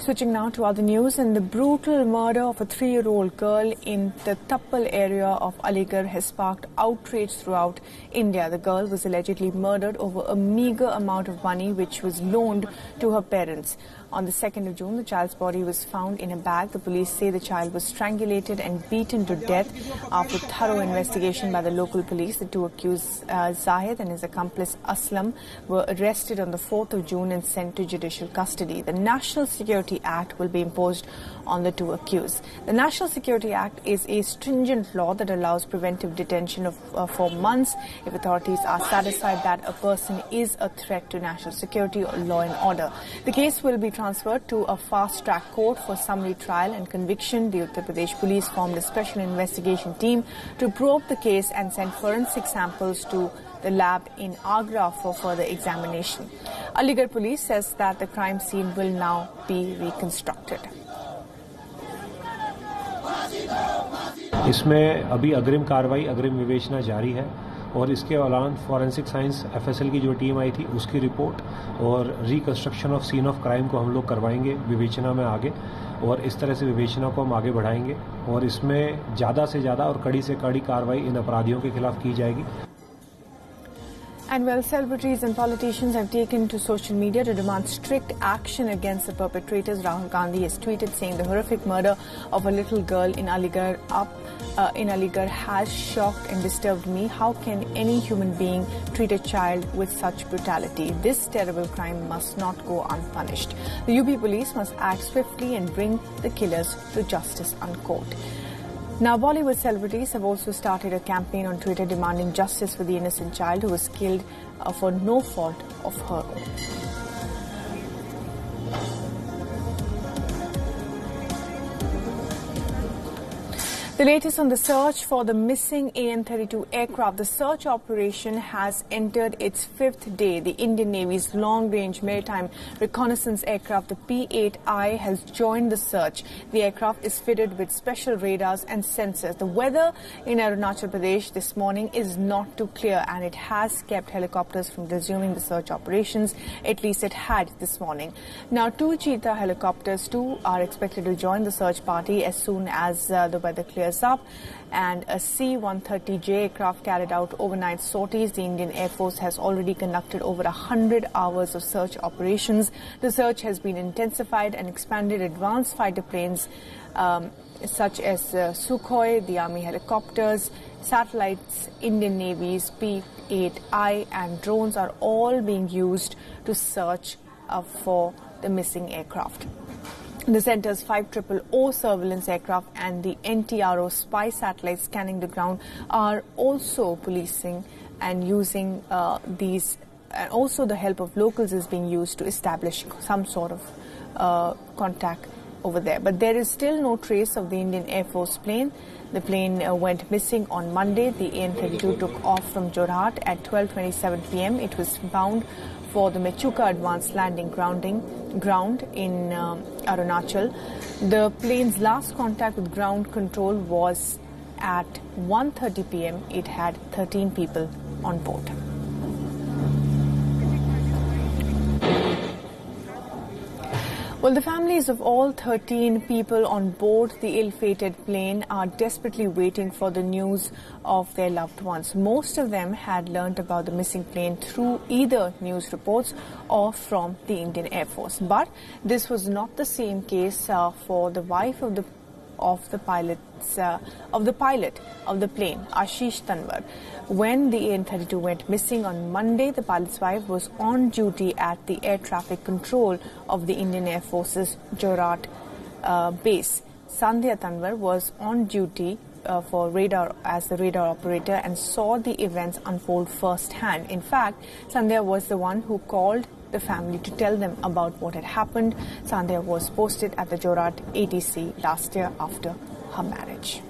Switching now to other news, and the brutal murder of a 3-year-old girl in the Tappal area of Aligarh has sparked outrage throughout India. The girl was allegedly murdered over a meager amount of money which was loaned to her parents. On the 2nd of June, the child's body was found in a bag. The police say the child was strangulated and beaten to death. After thorough investigation by the local police, the two accused, Zahid and his accomplice Aslam, were arrested on the 4th of June and sent to judicial custody. The National Security Act will be imposed on the two accused. The National Security Act is a stringent law that allows preventive detention of 4 months if authorities are satisfied that a person is a threat to national security or law and order. The case will be transferred to a fast-track court for summary trial and conviction. The Uttar Pradesh police formed a special investigation team to probe the case and send forensic samples to the lab in Agra for further examination. Aligarh police says that the crime scene will now be reconstructed. इसमें अभी अग्रिम कार्रवाई, अग्रिम विवेचना जारी है और इसके अलावा फॉरेंसिक साइंस एफएसएल की जो टीम आई थी उसकी रिपोर्ट और reconstruction of scene of crime को हम लोग करवाएंगे विवेचना में आगे, और इस तरह से विवेचना को हम आगे बढ़ाएंगे और इसमें ज़्यादा से ज़्यादा और कड़ी से कड़ी कार्रवाई इन अपराधियों के खिलाफ की जाएगी. And well, celebrities and politicians have taken to social media to demand strict action against the perpetrators. Rahul Gandhi has tweeted saying the horrific murder of a little girl in Aligarh has shocked and disturbed me. How can any human being treat a child with such brutality? This terrible crime must not go unpunished. The UP police must act swiftly and bring the killers to justice, unquote. Now, Bollywood celebrities have also started a campaign on Twitter demanding justice for the innocent child who was killed for no fault of her own. The latest on the search for the missing AN-32 aircraft. The search operation has entered its 5th day. The Indian Navy's long-range maritime reconnaissance aircraft, the P-8I, has joined the search. The aircraft is fitted with special radars and sensors. The weather in Arunachal Pradesh this morning is not too clear, and it has kept helicopters from resuming the search operations. At least it had this morning. Now, 2 Cheetah helicopters too are expected to join the search party as soon as the weather clears up, and a C-130J aircraft carried out overnight sorties. The Indian Air Force has already conducted over 100 hours of search operations. The search has been intensified and expanded. Advanced fighter planes such as Sukhoi, the Army helicopters, satellites, Indian Navy's P-8I and drones are all being used to search for the missing aircraft. The centre's 500 surveillance aircraft and the NTRO spy satellites scanning the ground are also policing and using these. And also the help of locals is being used to establish some sort of contact over there. But there is still no trace of the Indian Air Force plane. The plane went missing on Monday. The AN-32 took off from Jorhat at 12:27 p.m. It was bound for the Mechuka Advanced Landing Ground in Arunachal. The plane's last contact with ground control was at 1:30 p.m. It had 13 people on board. Well, the families of all 13 people on board the ill-fated plane are desperately waiting for the news of their loved ones. Most of them had learnt about the missing plane through either news reports or from the Indian Air Force. But this was not the same case for the wife of the pilot of the plane, Ashish Tanwar. When the AN-32 went missing on Monday, the pilot's wife was on duty at the air traffic control of the Indian Air Force's Jorhat base. Sandhya Tanwar was on duty as the radar operator and saw the events unfold firsthand. In fact, Sandhya was the one who called the family to tell them about what had happened. Sandhya was posted at the Jorhat ATC last year after her marriage.